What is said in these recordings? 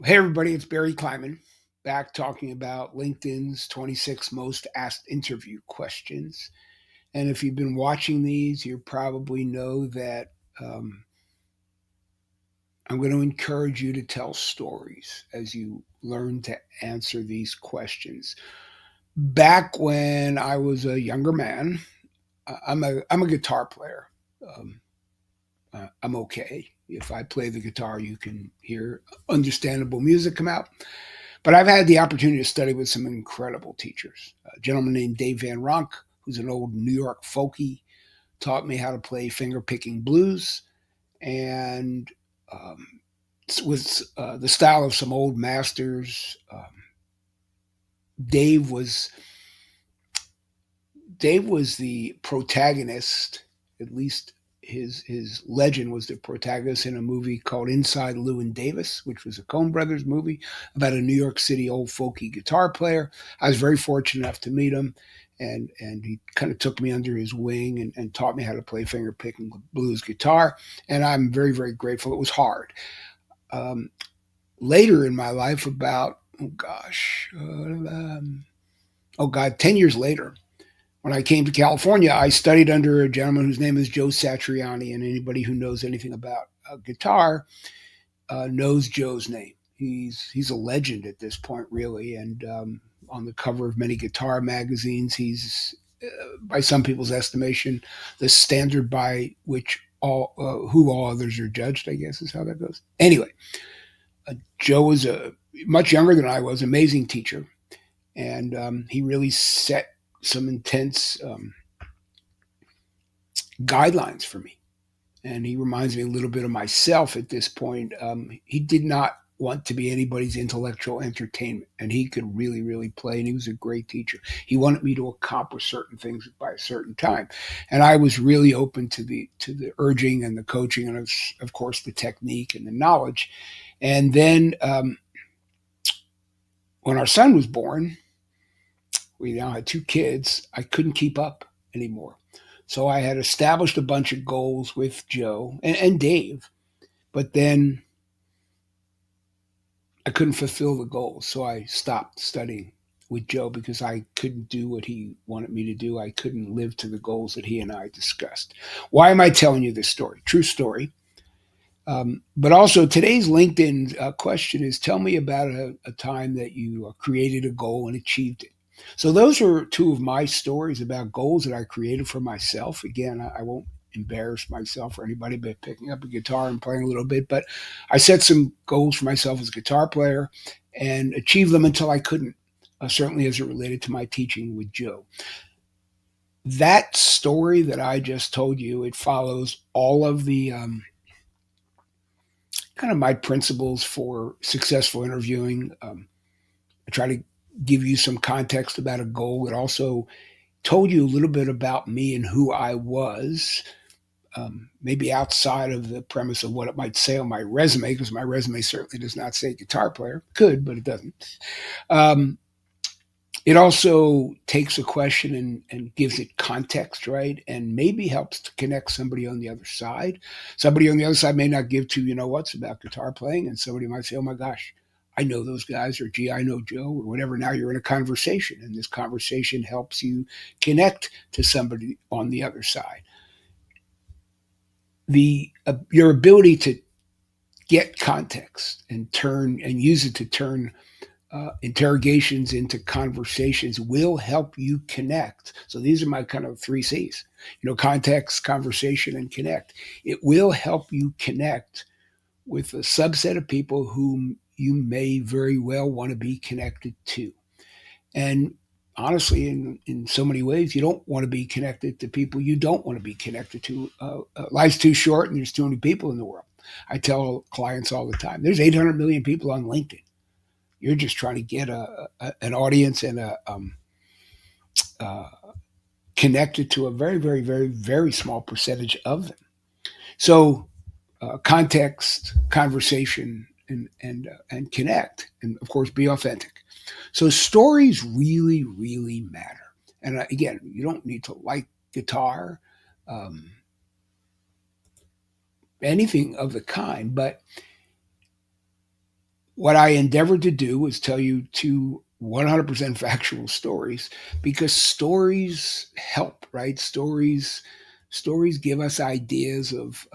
Hey, everybody, it's Barry Kleiman back talking about LinkedIn's 26 most asked interview questions. And if you've been watching these, you probably know that um, I'm going to encourage you to tell stories as you learn to answer these questions. Back when I was a younger man, I'm a guitar player. Um, I'm okay. If I play the guitar, you can hear understandable music come out. But I've had the opportunity to study with some incredible teachers. A gentleman named Dave Van Ronk, who's an old New York folkie, taught me how to play finger picking blues, and um, with the style of some old masters. Dave was Dave was the protagonist, at least his legend was the protagonist in a movie called Inside Llewyn Davis, which was a Coen Brothers movie about a New York City old folky guitar player. I was very fortunate enough to meet him, and he kind of took me under his wing and taught me how to play finger picking blues guitar, and I'm very very grateful. It was hard. Um, Later in my life, about oh god, 10 years later, when I came to California, I studied under a gentleman whose name is Joe Satriani, and anybody who knows anything about guitar knows Joe's name. He's a legend at this point, really, and on the cover of many guitar magazines, he's by some people's estimation the standard by which all who all others are judged. I guess is how that goes. Anyway, Joe was a much younger than I was, amazing teacher, and he really set some intense guidelines for me. And he reminds me a little bit of myself at this point. He did not want to be anybody's intellectual entertainment, and he could really, really play, and he was a great teacher. He wanted me to accomplish certain things by a certain time, and I was really open to the urging and the coaching, and of course the technique and the knowledge. And then when our son was born, we now had two kids. I couldn't keep up anymore. So I had established a bunch of goals with Joe and Dave, but then I couldn't fulfill the goals. So I stopped studying with Joe because I couldn't do what he wanted me to do. I couldn't live to the goals that he and I discussed. Why am I telling you this story? True story. But also, today's LinkedIn question is tell me about a time that you created a goal and achieved it. So, those are two of my stories about goals that I created for myself. Again, I won't embarrass myself or anybody by picking up a guitar and playing a little bit, but I set some goals for myself as a guitar player and achieved them until I couldn't, certainly as it related to my teaching with Joe. That story that I just told you, it follows all of the kind of my principles for successful interviewing. I try to give you some context about a goal. It also told you a little bit about me and who I was, maybe outside of the premise of what it might say on my resume, because my resume certainly does not say guitar player. Could, but it doesn't. Um, it also takes a question and gives it context, right? And maybe helps to connect somebody on the other side. Somebody on the other side may not give two, you know what's about guitar playing, and somebody might say, oh my gosh, I know those guys, or gee, I know Joe, or whatever. Now you're in a conversation, and this conversation helps you connect to somebody on the other side. The Your ability to get context and turn and use it to turn interrogations into conversations will help you connect. So these are my kind of three C's, context, conversation, and connect. It will help you connect with a subset of people whom you may very well want to be connected to. And honestly, in so many ways, you don't want to be connected to people you don't want to be connected to. Life's too short and there's too many people in the world. I tell clients all the time, there's 800 million people on LinkedIn. You're just trying to get an audience and uh, connected to a very, very, very, very small percentage of them. So context, conversation, and connect, and of course, be authentic. So stories really, really matter. And again, you don't need to like guitar, um, anything of the kind, but what I endeavored to do was tell you two 100% factual stories, because stories help, right? Stories give us ideas of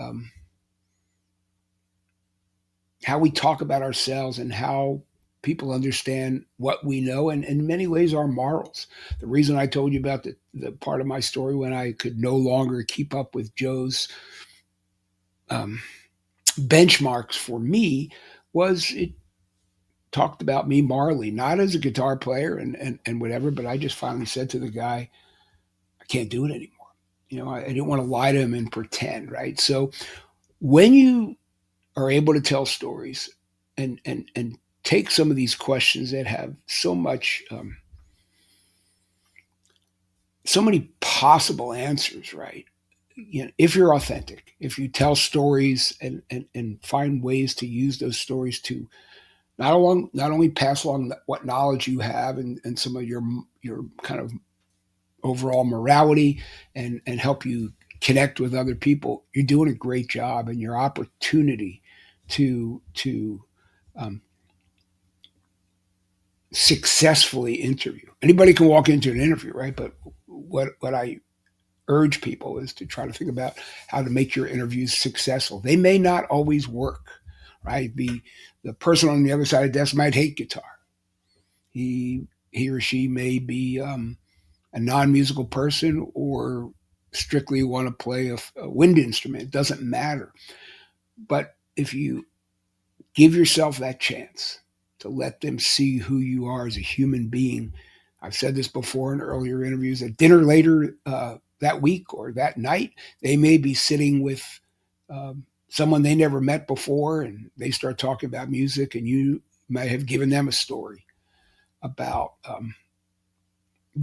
how we talk about ourselves and how people understand what we know, and in many ways our morals. The reason I told you about the part of my story when I could no longer keep up with Joe's um, benchmarks for me was it talked about me morally, not as a guitar player and whatever, but I just finally said to the guy, I can't do it anymore. I didn't want to lie to him and pretend, right? So when you are able to tell stories and take some of these questions that have so many possible answers, right? If you're authentic, if you tell stories and find ways to use those stories to not only pass along what knowledge you have and some of your kind of overall morality and help you connect with other people, you're doing a great job. And your opportunity to um, successfully interview, anybody can walk into an interview, right? But what I urge people is to try to think about how to make your interviews successful. They may not always work, right? The person on the other side of the desk might hate guitar. He or she may be a non-musical person or strictly want to play a wind instrument. It doesn't matter. But if you give yourself that chance to let them see who you are as a human being, I've said this before in earlier interviews, at dinner later that week or that night, they may be sitting with someone they never met before, and they start talking about music, and you might have given them a story about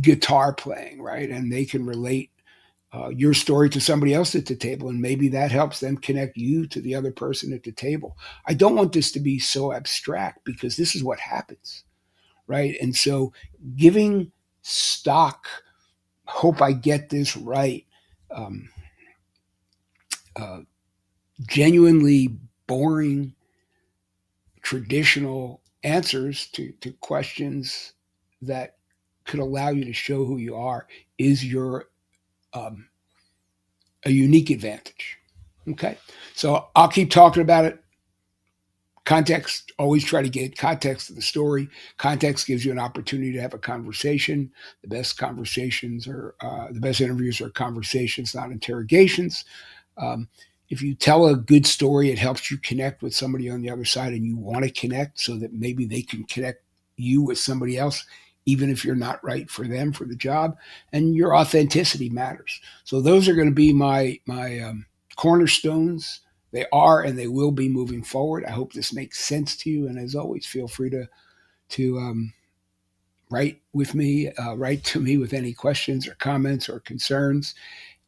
guitar playing, right? And they can relate your story to somebody else at the table, and maybe that helps them connect you to the other person at the table. I don't want this to be so abstract, because this is what happens, right? And so, giving stock, hope I get this right, um, uh, genuinely boring, traditional answers to questions that could allow you to show who you are is your um, a unique advantage. Okay, so I'll keep talking about it. Context, always try to get context of the story. Context gives you an opportunity to have a conversation. The best interviews are conversations, not interrogations. Um, if you tell a good story, it helps you connect with somebody on the other side, and you want to connect so that maybe they can connect you with somebody else, even if you're not right for them for the job. And your authenticity matters. So those are going to be my cornerstones. They are and they will be moving forward. I hope this makes sense to you. And as always, feel free to write to me with any questions or comments or concerns,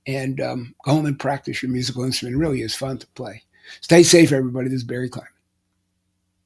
and go home and practice your musical instrument. It really is fun to play. Stay safe, everybody. This is Barry Klein.